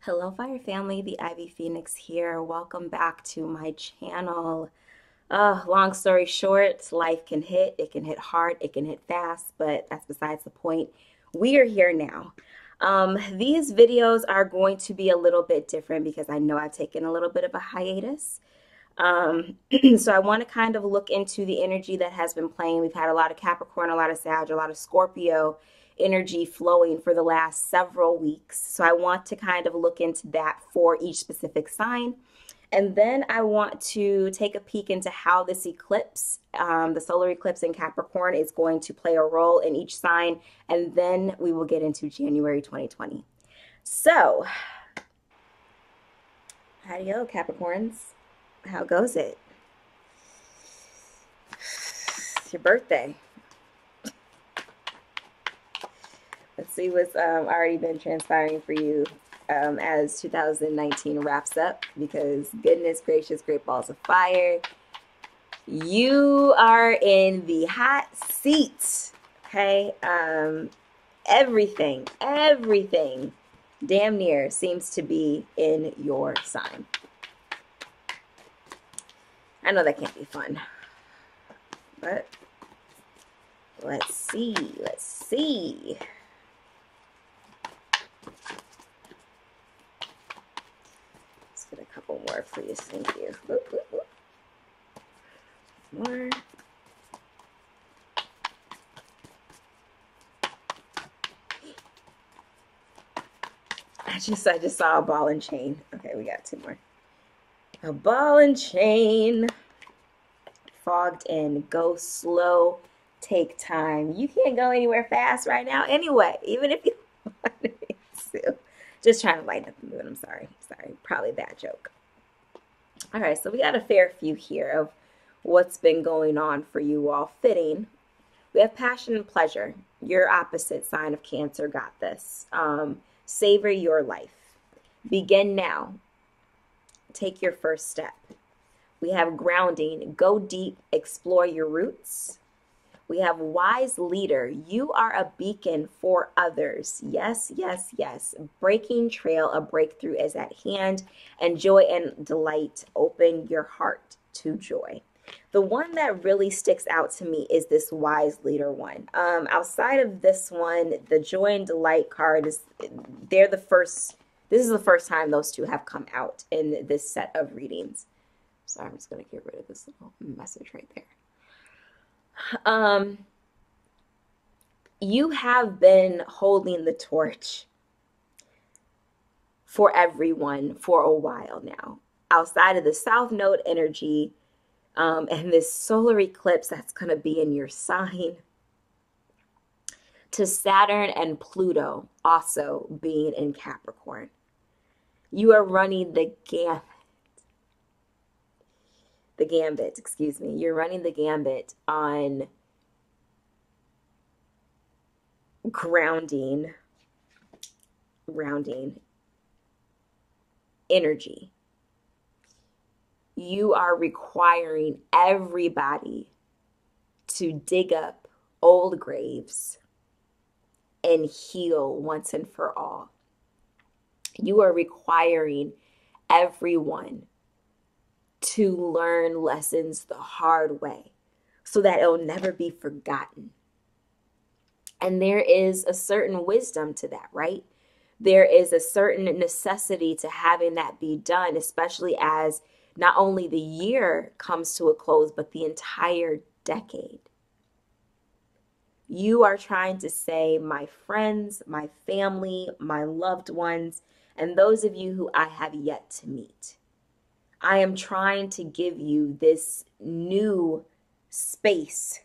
Hello, Fire Family. The Ivy Phoenix here. Welcome back to my channel. Long story short, life can hit. It can hit hard. It can hit fast, but that's besides the point. We are here now. These videos are going to be a little bit different because I know I've taken a little bit of a hiatus. So I want to kind of look into the energy that has been playing. We've had a lot of Capricorn, a lot of Sag, a lot of Scorpio energy flowing for the last several weeks. So I want to kind of look into that for each specific sign. And then I want to take a peek into how this eclipse, the solar eclipse in Capricorn, is going to play a role in each sign. And then we will get into January 2020. So, howdy-o, Capricorns. How goes it? It's your birthday. Let's see what's already been transpiring for you as 2019 wraps up, because goodness gracious, great balls of fire. You are in the hot seat, okay? Everything damn near seems to be in your sign. I know that can't be fun, but let's see. Let's get a couple more, please. Thank you. More. I just saw a ball and chain. Okay, we got two more. A ball and chain. Fogged in. Go slow. Take time. You can't go anywhere fast right now anyway, even if you wanted to. Just trying to lighten up the mood. I'm sorry. Probably a bad joke. All right, so we got a fair few here of what's been going on for you all. Fitting. We have passion and pleasure. Your opposite sign of Cancer got this. Savor your life. Begin now. Take your first step. We have grounding. Go deep. Explore your roots. We have wise leader. You are a beacon for others. Yes, yes, yes. Breaking trail. A breakthrough is at hand. And joy and delight. Open your heart to joy. The one that really sticks out to me is this wise leader one. Outside of this one, the joy and delight card is, they're the first, this is the first time those two have come out in this set of readings. So I'm just going to get rid of this little message right there. You have been holding the torch for everyone for a while now. Outside of the South Node energy, and this solar eclipse that's going to be in your sign, to Saturn and Pluto also being in Capricorn. You are running the gambit, excuse me. You're running the gambit on grounding energy. You are requiring everybody to dig up old graves and heal once and for all. You are requiring everyone to learn lessons the hard way so that it'll never be forgotten. And there is a certain wisdom to that, right? There is a certain necessity to having that be done, especially as not only the year comes to a close, but the entire decade. You are trying to say, my friends, my family, my loved ones, and those of you who I have yet to meet, I am trying to give you this new space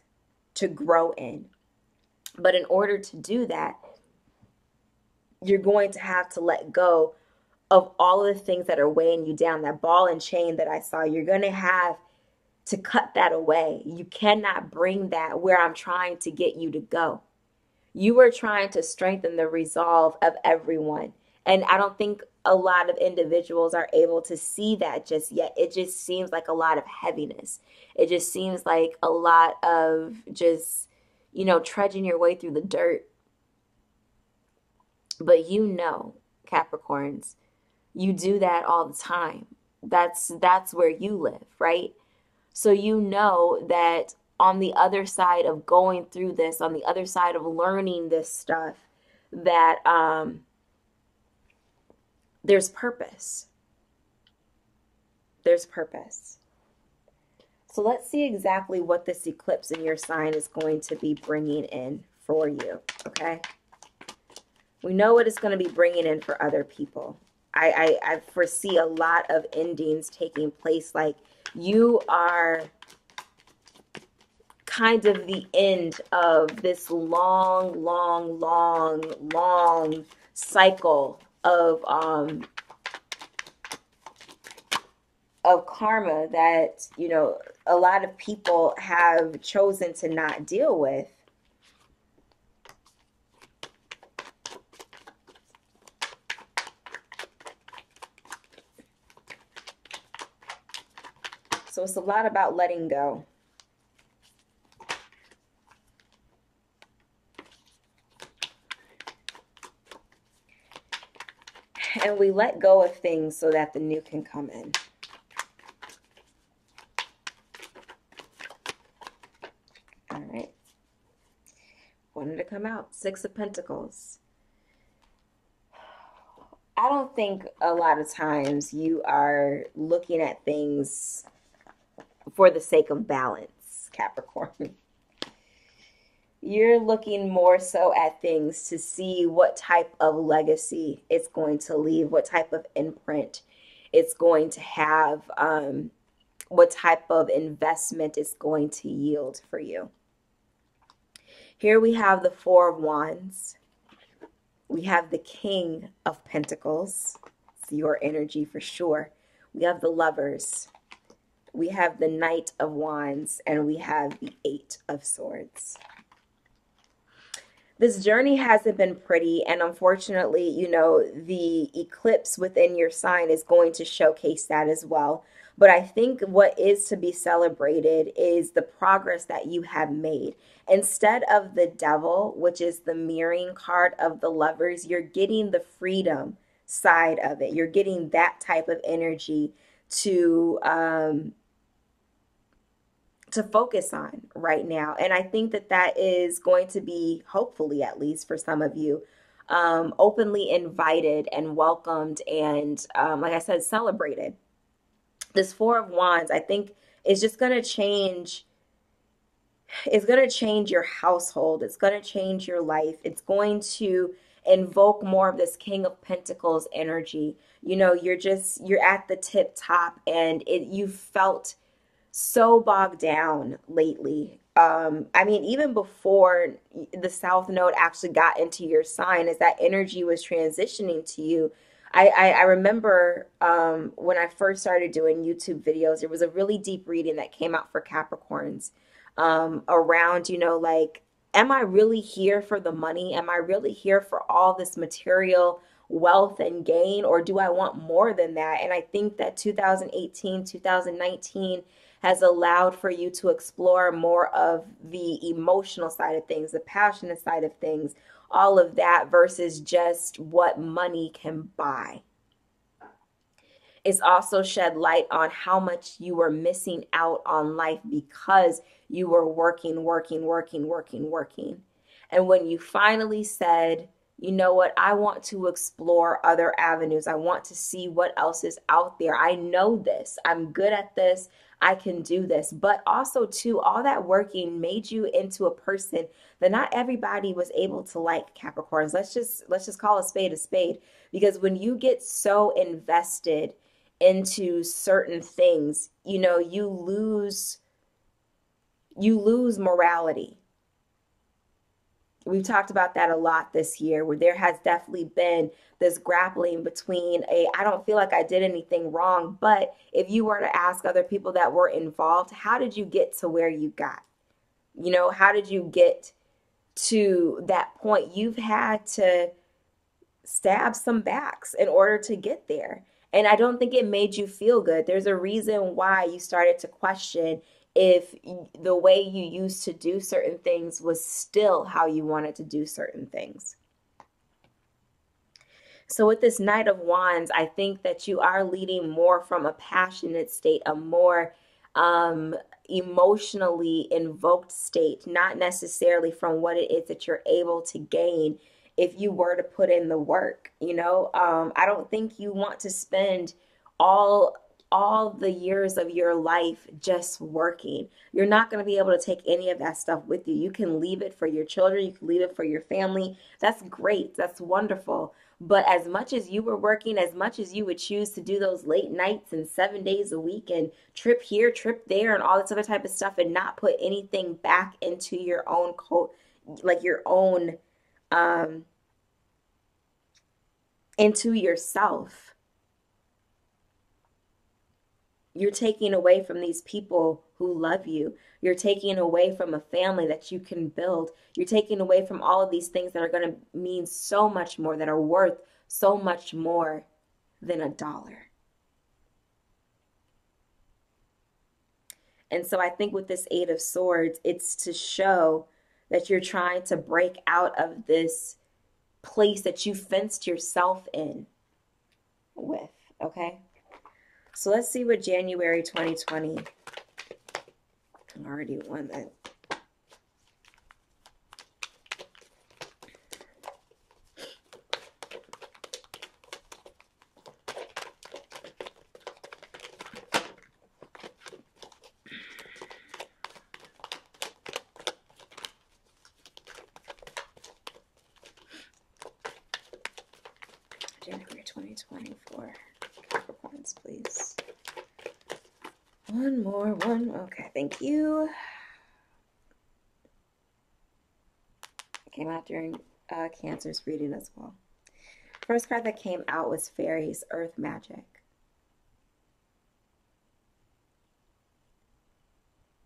to grow in. But in order to do that, you're going to have to let go of all of the things that are weighing you down. That ball and chain that I saw, you're going to have to cut that away. You cannot bring that where I'm trying to get you to go. You are trying to strengthen the resolve of everyone. And I don't think a lot of individuals are able to see that just yet. It just seems like a lot of heaviness. It just seems like a lot of just, trudging your way through the dirt. But Capricorns, You do that all the time. That's where you live, right? So you know that on the other side of going through this, on the other side of learning this stuff, that there's purpose. There's purpose. So let's see exactly what this eclipse in your sign is going to be bringing in for you, okay? We know what it's going to be bringing in for other people. I foresee a lot of endings taking place. Like you are kind of the end of this long, long, long, long cycle of karma that, you know, a lot of people have chosen to not deal with. So it's a lot about letting go. And we let go of things so that the new can come in. All right. Wanted to come out. Six of Pentacles. I don't think a lot of times you are looking at things for the sake of balance, Capricorn. You're looking more so at things to see what type of legacy it's going to leave, what type of imprint it's going to have, what type of investment it's going to yield for you. Here we have the Four of Wands. We have the King of Pentacles. It's your energy for sure. We have the Lovers. We have the Knight of Wands. And we have the Eight of Swords. This journey hasn't been pretty, and unfortunately, you know, the eclipse within your sign is going to showcase that as well. But I think what is to be celebrated is the progress that you have made. Instead of the Devil, which is the mirroring card of the Lovers, you're getting the freedom side of it. You're getting that type of energy to focus on right now. And I think that that is going to be, hopefully at least for some of you, openly invited and welcomed and, like I said, celebrated. This Four of Wands, I think, is just going to change. It's going to change your household. It's going to change your life. It's going to invoke more of this King of Pentacles energy. You know, you're at the tip top, and you felt so bogged down lately. I mean, even before the South Node actually got into your sign, as that energy was transitioning to you, I remember when I first started doing YouTube videos, there was a really deep reading that came out for Capricorns around, you know, like, am I really here for the money? Am I really here for all this material wealth and gain, or do I want more than that? And I think that 2018, 2019 has allowed for you to explore more of the emotional side of things, the passionate side of things, all of that versus just what money can buy. It's also shed light on how much you were missing out on life because you were working. And when you finally said, you know what, I want to explore other avenues. I want to see what else is out there. I know this. I'm good at this. I can do this. But also, too, all that working made you into a person that not everybody was able to like, Capricorns. Let's just call a spade, because when you get so invested into certain things, you know, you lose morality. We've talked about that a lot this year, where there has definitely been this grappling between I don't feel like I did anything wrong, but if you were to ask other people that were involved, how did you get to where you got? You know, how did you get to that point? You've had to stab some backs in order to get there. And I don't think it made you feel good. There's a reason why you started to question if the way you used to do certain things was still how you wanted to do certain things. So with this Knight of Wands, I think that you are leading more from a passionate state, a more um, emotionally invoked state, not necessarily from what it is that you're able to gain if you were to put in the work. I don't think you want to spend all all the years of your life just working. You're not going to be able to take any of that stuff with you. You can leave it for your children, you can leave it for your family. That's great. That's wonderful. But as much as you were working, as much as you would choose to do those late nights and 7 days a week and trip here, trip there, and all this other type of stuff, and not put anything back into your own like your own, um, into yourself, you're taking away from these people who love you. You're taking away from a family that you can build. You're taking away from all of these things that are going to mean so much more, that are worth so much more than $1. And so I think with this Eight of Swords, it's to show that you're trying to break out of this place that you fenced yourself in with, okay? So let's see what January 2020. I already won that. January 2024. Capricorns, please. One more, okay, thank you. Came out during Cancer's reading as well. First card that came out was Fairies, Earth Magic.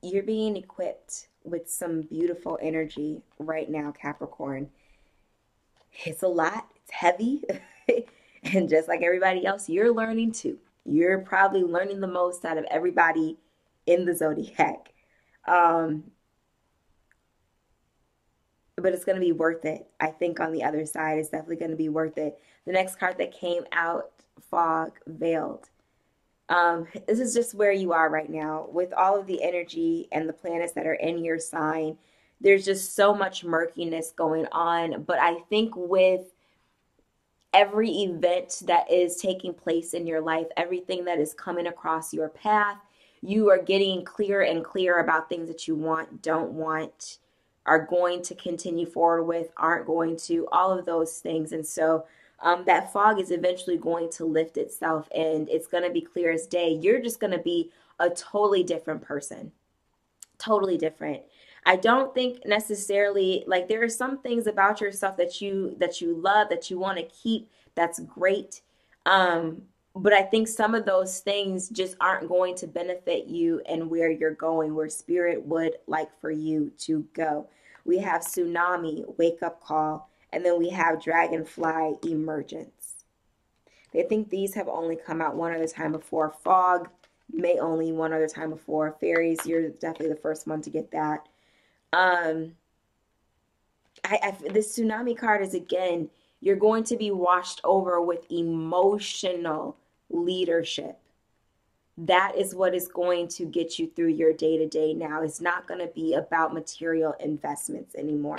You're being equipped with some beautiful energy right now, Capricorn. It's a lot, it's heavy, and just like everybody else, you're learning too. You're probably learning the most out of everybody in the zodiac. But it's going to be worth it. I think on the other side, it's definitely going to be worth it. The next card that came out, Fog, Veiled. This is just where you are right now with all of the energy and the planets that are in your sign. There's just so much murkiness going on. But I think with every event that is taking place in your life, everything that is coming across your path, you are getting clearer and clearer about things that you want, don't want, are going to continue forward with, aren't going to, all of those things. And so that fog is eventually going to lift itself, and it's going to be clear as day. You're just going to be a totally different person. Totally different. I don't think necessarily, like, there are some things about yourself that you love, that you want to keep. That's great. But I think some of those things just aren't going to benefit you and where you're going, where spirit would like for you to go. We have Tsunami, Wake Up Call, and then we have Dragonfly, Emergence. I think these have only come out one other time before. Fog may only one other time before. Fairies, you're definitely the first one to get that. This Tsunami card is, again, you're going to be washed over with emotional leadership. That is what is going to get you through your day-to-day now. It's not going to be about material investments anymore.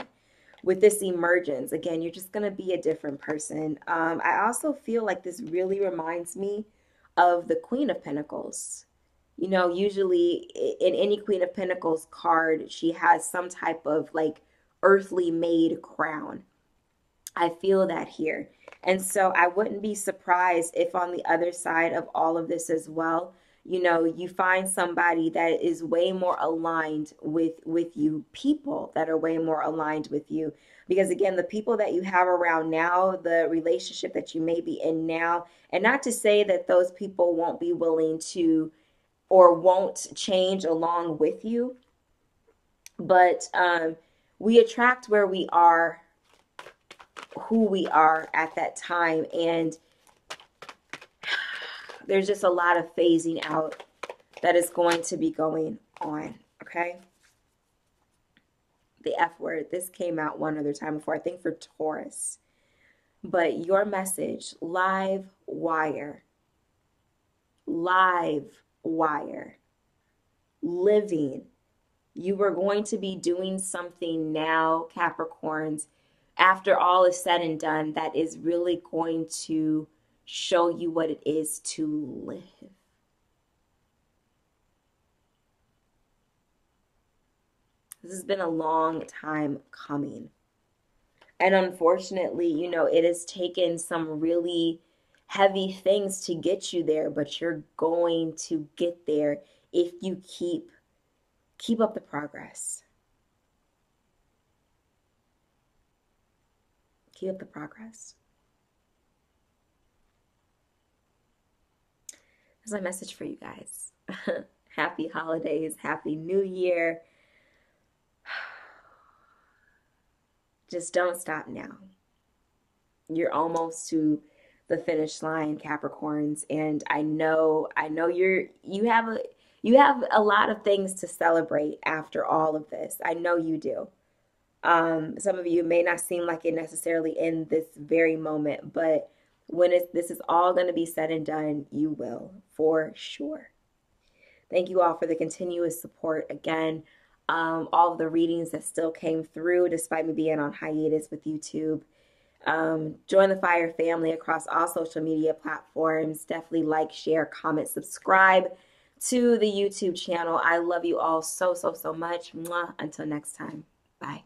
With this Emergence, again, you're just going to be a different person. I also feel like this really reminds me of the Queen of Pentacles. You know, usually in any Queen of Pentacles card, she has some type of like earthly made crown. I feel that here. And so I wouldn't be surprised if on the other side of all of this as well, you know, you find somebody that is way more aligned with you, people that are way more aligned with you. Because again, the people that you have around now, the relationship that you may be in now, and not to say that those people won't be willing to or won't change along with you, but we attract where we are, who we are at that time, and there's just a lot of phasing out that is going to be going on, okay? The F word, this came out one other time before, I think for Taurus. But your message, live wire, living. You are going to be doing something now, Capricorns, after all is said and done, that is really going to show you what it is to live. This has been a long time coming. And unfortunately, you know, it has taken some really heavy things to get you there, but you're going to get there if you keep up the progress. Keep up the progress. That's my message for you guys. Happy holidays, happy new year. Just don't stop now. You're almost to the finish line, Capricorns, and I know you have a lot of things to celebrate after all of this. I know you do. Some of you may not seem like it necessarily in this very moment, but when this is all going to be said and done, you will for sure. Thank you all for the continuous support again. All of the readings that still came through despite me being on hiatus with YouTube. Join the Fire family across all social media platforms. Definitely like, share, comment, subscribe to the YouTube channel. I love you all so, so, so much. Mwah. Until next time. Bye.